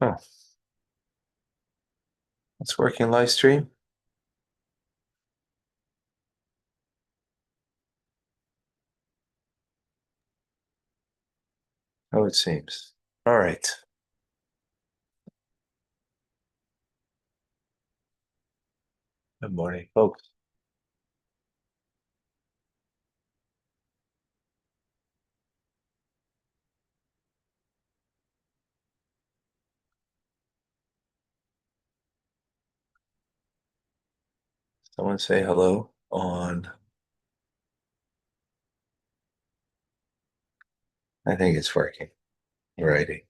Oh, it's working live stream. Oh, it seems. All right. Good morning, folks. Someone say hello on. I think it's working. Righty.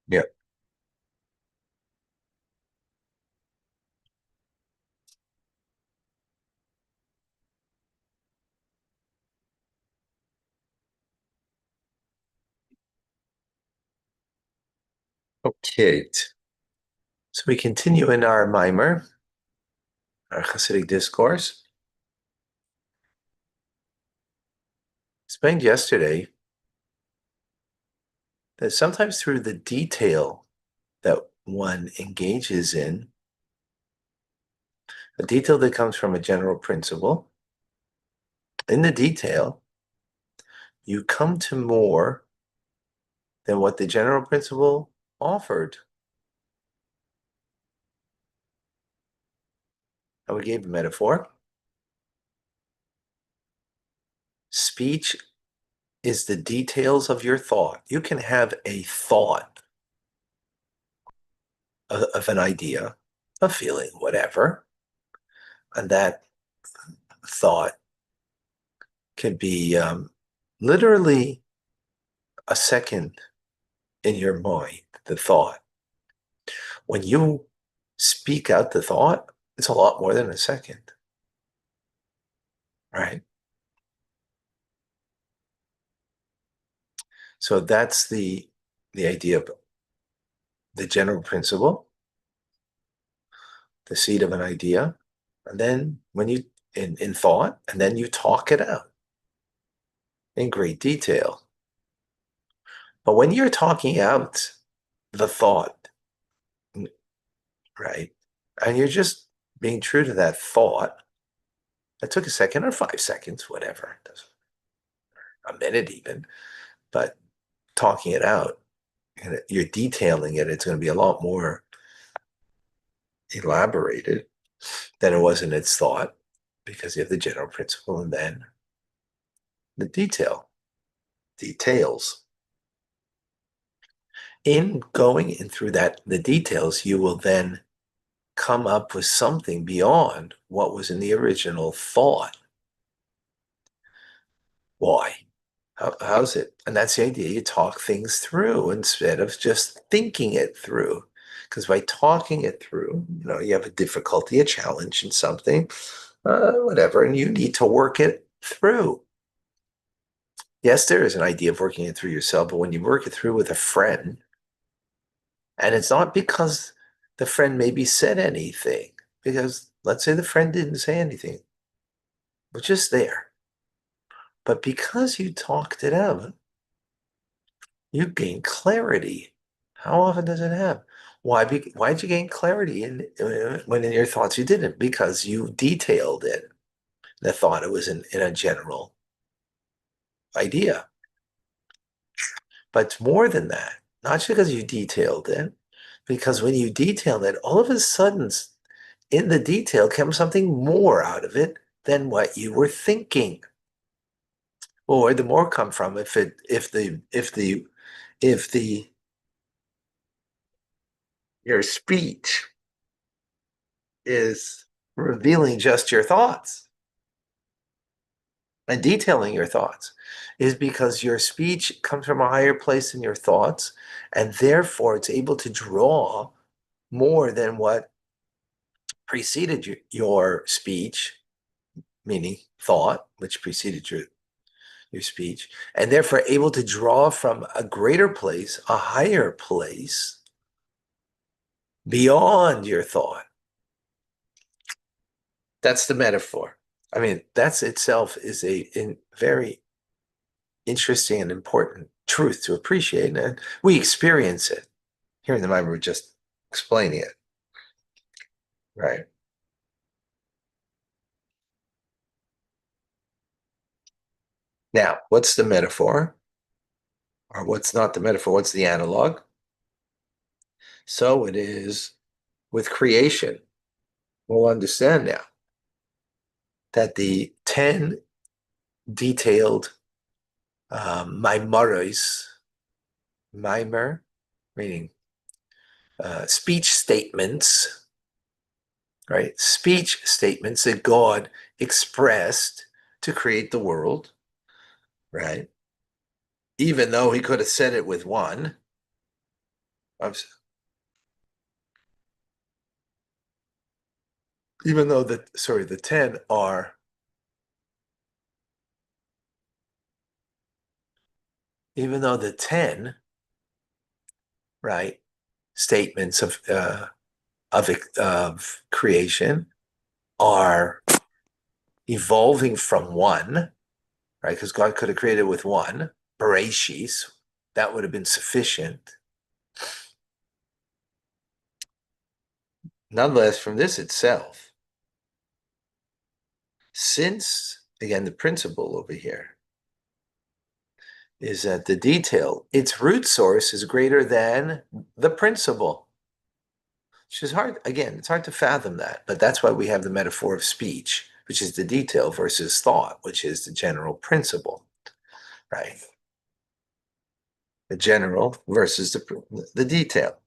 Yep. Okay. So we continue in our mimer, our Hasidic discourse. Explained yesterday that sometimes through the detail that one engages in, a detail that comes from a general principle, in the detail, you come to more than what the general principle offered. And we gave a metaphor. Speech is the details of your thought. You can have a thought of an idea, a feeling, whatever, and that thought can be literally a second in your mind, the thought. When you speak out the thought, it's a lot more than a second, right? So that's the idea of the general principle, the seed of an idea, and then when you in thought, and then you talk it out in great detail. But when you're talking out the thought, right, and you're just being true to that thought, it took a second or 5 seconds, whatever, a minute even, but talking it out, and you're detailing it, it's going to be a lot more elaborated than it was in its thought because you have the general principle and then the details. In going in through the details, you will then come up with something beyond what was in the original thought. Why? How's it? And that's the idea. You talk things through instead of just thinking it through. Because by talking it through, you have a difficulty, a challenge in something, whatever, and you need to work it through. Yes, there is an idea of working it through yourself, but when you work it through with a friend, and it's not because the friend maybe said anything, because let's say the friend didn't say anything, but just there. But because you talked it out, you gain clarity. How often does it happen? Why'd you gain clarity when in your thoughts you didn't? Because you detailed it. The thought it was in a general idea. But it's more than that. Not just because you detailed it, because when you detailed it, all of a sudden in the detail comes something more out of it than what you were thinking. Well, where'd the more come from if the your speech is revealing just your thoughts and detailing your thoughts is because your speech comes from a higher place than your thoughts, and therefore it's able to draw more than what preceded your speech, meaning thought, which preceded your speech, and therefore able to draw from a greater place, a higher place, beyond your thought. That's the metaphor. I mean, that's itself is a very interesting and important truth to appreciate, and we experience it. Here in the mind, we're just explaining it, right? Now, what's the metaphor? Or what's not the metaphor? What's the analog? So it is with creation. We'll understand now that the 10 detailed maimaros, mimer, meaning speech statements, right? Speech statements that God expressed to create the world, right? Even though he could have said it with one. Even though the 10 are, even though the 10, right, statements of creation are evolving from one, right? Because God could have created with one, Bereshis, that would have been sufficient. Nonetheless, from this itself, since, again, the principle over here is that the detail, its root source is greater than the principle. Which is hard, again, it's hard to fathom that, but that's why we have the metaphor of speech, which is the detail versus thought, which is the general principle, right? The general versus the detail.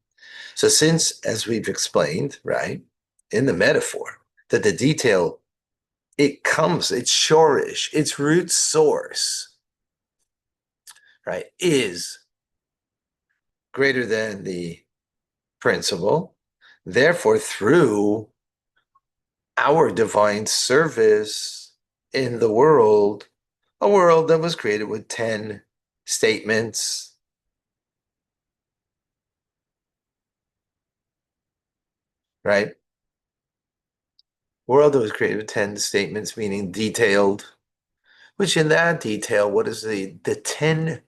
So since, as we've explained, right, in the metaphor, that the detail, its shorish, its root source, right, is greater than the principle. Therefore, through our divine service in the world, a world that was created with 10 statements, right? World that was created with 10 statements, meaning detailed, which in that detail, what is the 10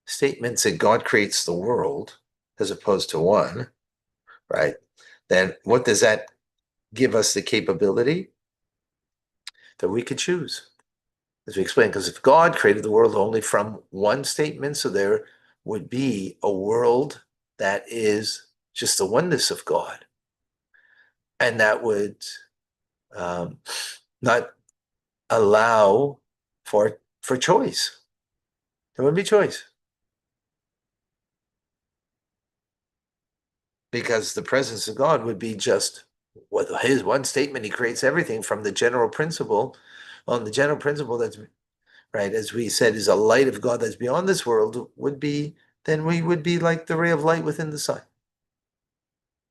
statements that God creates the world as opposed to one, right? Then what does that give us the capability? That we could choose, as we explained, because if God created the world only from one statement, so there would be a world that is just the oneness of God. And that would um, not allow for choice. There wouldn't be choice. Because the presence of God would be just with his one statement, he creates everything from the general principle. On the general principle that's right, as we said, is a light of God that's beyond this world, would be, then we would be like the ray of light within the sun.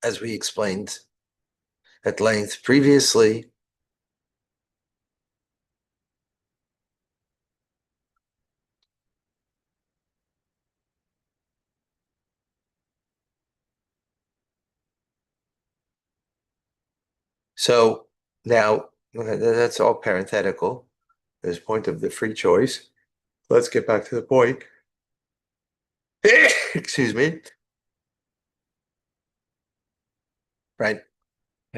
As we explained at length previously. So now that's all parenthetical. There's point of the free choice. Let's get back to the point. Excuse me. Right.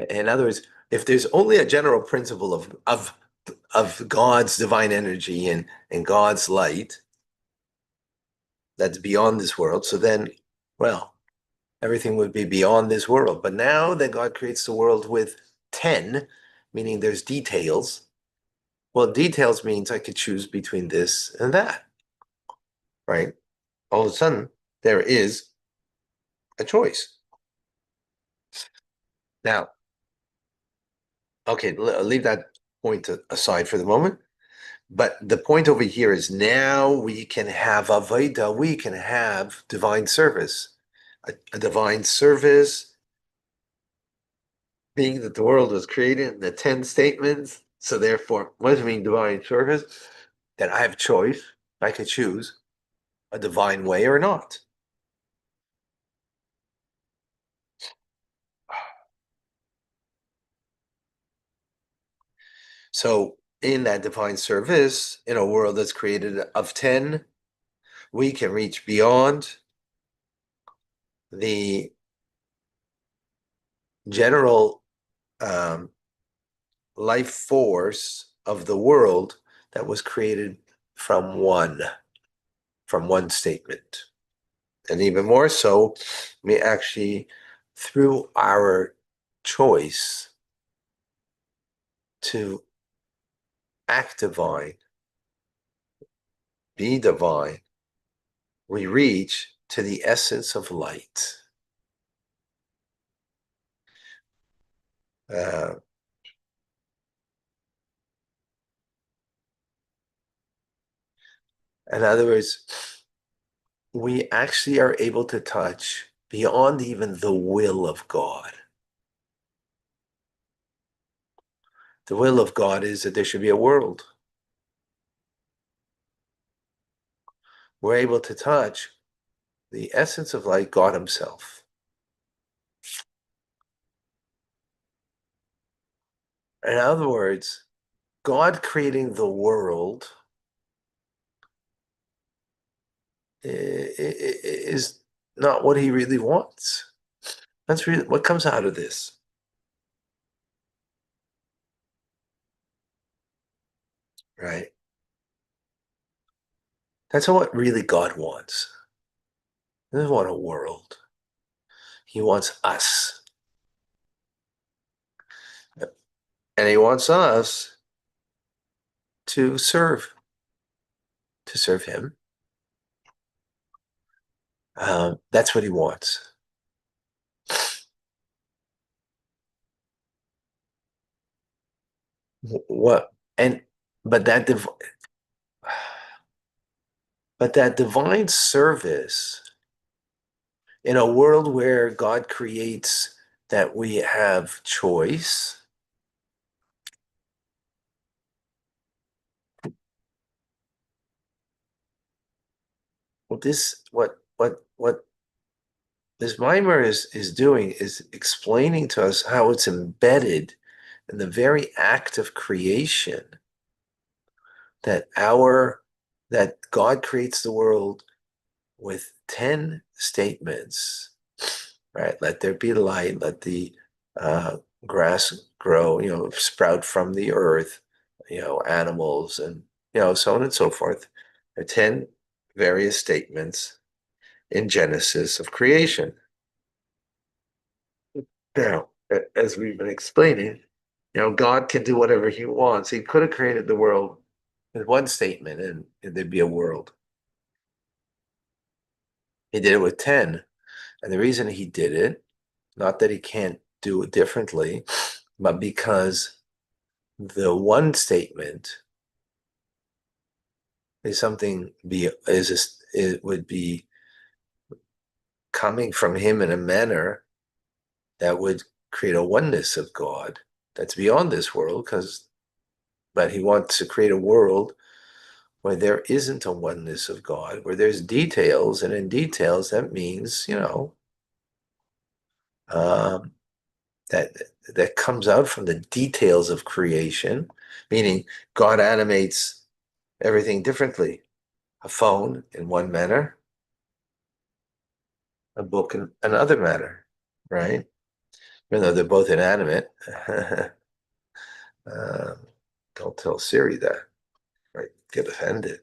In other words, if there's only a general principle of God's divine energy and God's light that's beyond this world, so then, well, everything would be beyond this world. But now that God creates the world with 10, meaning there's details, well, details means I could choose between this and that, right? All of a sudden, there is a choice. Now, okay, leave that point aside for the moment. But the point over here is now we can have Avodah, we can have divine service. A divine service, being that the world was created in the 10 statements. So therefore, what does it mean divine service? That I have choice. I could choose a divine way or not. So in that divine service, in a world that's created of 10, we can reach beyond the general life force of the world that was created from one statement. And even more so, we actually, through our choice to act divine, be divine, we reach to the essence of light. Uh, in other words, we actually are able to touch beyond even the will of God. The will of God is that there should be a world. We're able to touch the essence of light, God Himself. In other words, God creating the world is not what He really wants. That's really what comes out of this, right? That's not what really God wants. He doesn't want a world. He wants us. And He wants us to serve Him. That's what He wants. What and but that div- but that divine service in a world where God creates that we have choice. What this mimer is doing is explaining to us how it's embedded in the very act of creation that that God creates the world with 10 statements, right? Let there be light, let the uh, grass grow, sprout from the earth, animals, and so on and so forth. There are 10 various statements in Genesis of creation. Now, as we've been explaining, God can do whatever He wants. He could have created the world with one statement and there'd be a world. He did it with 10. And the reason He did it, not that He can't do it differently, but because the one statement is something it would be coming from Him in a manner that would create a oneness of God that's beyond this world, but He wants to create a world where there isn't a oneness of God, where there's details, and in details that means, um, that that comes out from the details of creation, meaning God animates everything differently. A phone in one manner, a book in another manner, right? Even though they're both inanimate. um, don't tell Siri that, right? Get offended.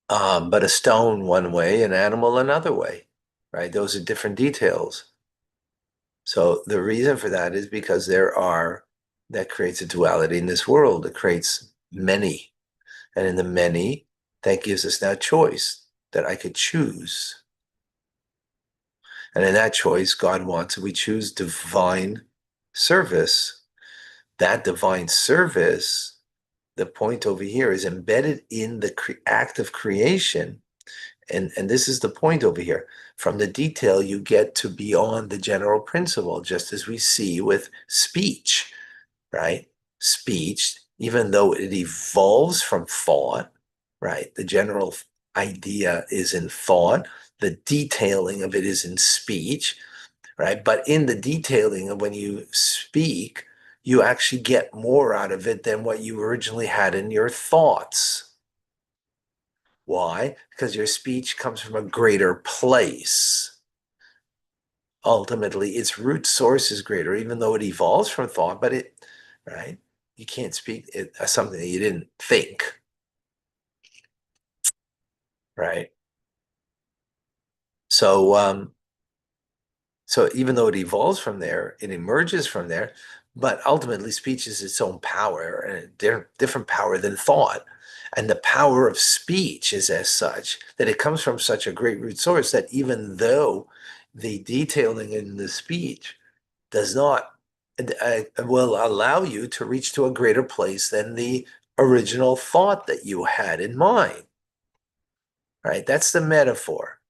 But a stone one way, an animal another way, right? Those are different details. So the reason for that is because that creates a duality in this world. It creates many. And in the many, that gives us that choice that I could choose. And in that choice, God wants we choose divine service. That divine service, the point over here, is embedded in the act of creation. And this is the point over here. From the detail, you get to beyond the general principle, just as we see with speech, right? Speech, even though it evolves from thought, right? The general idea is in thought, the detailing of it is in speech, right? But in the detailing of when you speak, you actually get more out of it than what you originally had in your thoughts. Why? Because your speech comes from a greater place. Ultimately, its root source is greater, even though it evolves from thought, but right? You can't speak it as something that you didn't think, right? So even though it evolves from there, it emerges from there, but ultimately speech is its own power and a different power than thought. And the power of speech is as such that it comes from such a great root source that even though the detailing in the speech does not will allow you to reach to a greater place than the original thought that you had in mind, right? That's the metaphor.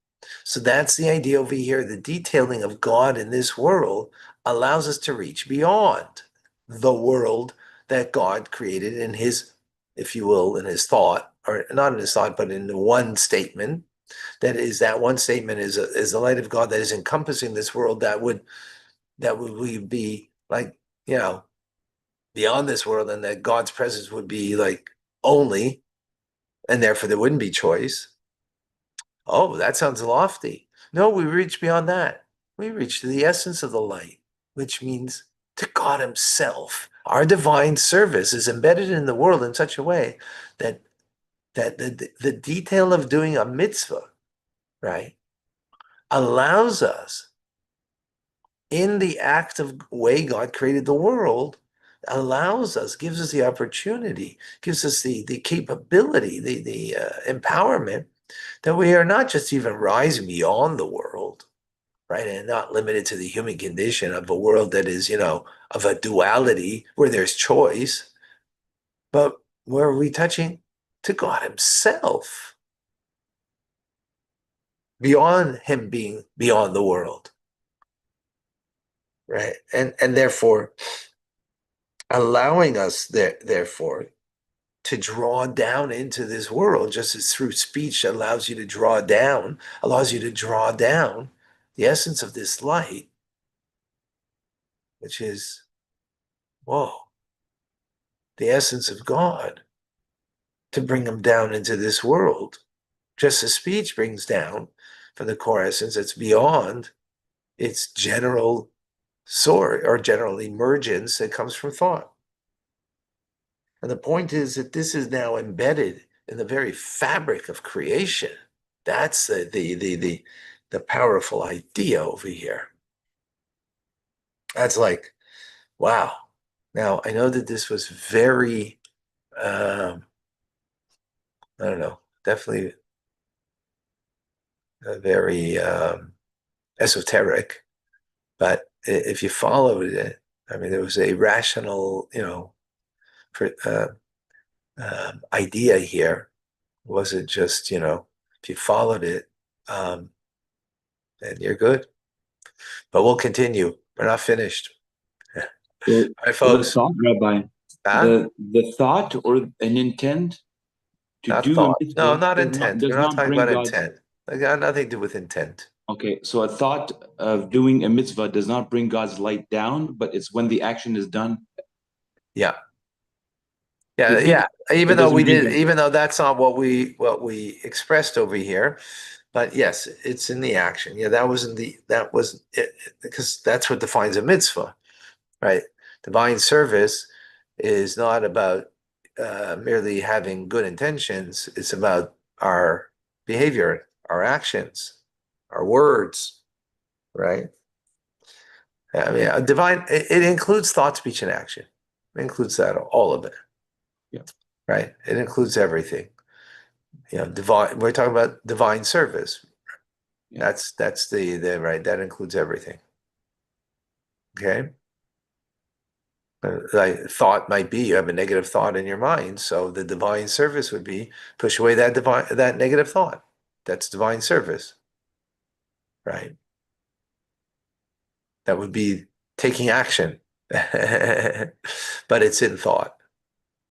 So that's the idea over here. The detailing of God in this world allows us to reach beyond the world that God created in his, if you will, in his thought, or not in his thought, but in the one statement. That one statement is the light of God that is encompassing this world that would be like, you know, beyond this world, and that God's presence would be like only, and therefore there wouldn't be choice. Oh, that sounds lofty. No, we reach beyond that. We reach to the essence of the light, which means to God himself. Our divine service is embedded in the world in such a way that the detail of doing a mitzvah, right, allows us in the act of way God created the world, allows us, gives us the opportunity, gives us the capability, the empowerment that we are not just even rising beyond the world, right? And not limited to the human condition of a world that is, of a duality where there's choice, but where are we touching to God himself, beyond him being beyond the world, right? And therefore allowing us therefore to draw down into this world, just as through speech allows you to draw down, the essence of this light, which is, whoa, the essence of God, to bring them down into this world. Just as speech brings down from the core essence that's beyond its general source or general emergence that comes from thought. And the point is that this is now embedded in the very fabric of creation. That's the powerful idea over here. That's like, wow. Now I know that this was very, I don't know, definitely very esoteric, but if you followed it, I mean, there was a rational, idea here. It wasn't just, if you followed it, um, then you're good. But we'll continue. We're not finished. All So, right, so the folks. thought, Rabbi, Huh? the thought or an intent to Not do a thought. No, mitzvah not does not intent. We're does not not talking bring about God's. intent. It got nothing to do with intent. Okay, so a thought of doing a mitzvah does not bring God's light down, but it's when the action is done. Yeah. To Yeah, think yeah. Even it though doesn't we bring did, God. even though that's not what we expressed over here, but yes, it's in the action. Yeah, that was it, because that's what defines a mitzvah, right? Divine service is not about merely having good intentions. It's about our behavior, our actions, our words, right? I mean, a divine, it includes thought, speech, and action. It includes that, all of it, Yeah, right? It includes everything. Divine, we're talking about divine service. yeah. That's the right, that includes everything. Okay. Like thought might be you have a negative thought in your mind, so the divine service would be push away that negative thought. That's divine service, right? That would be taking action, but it's in thought.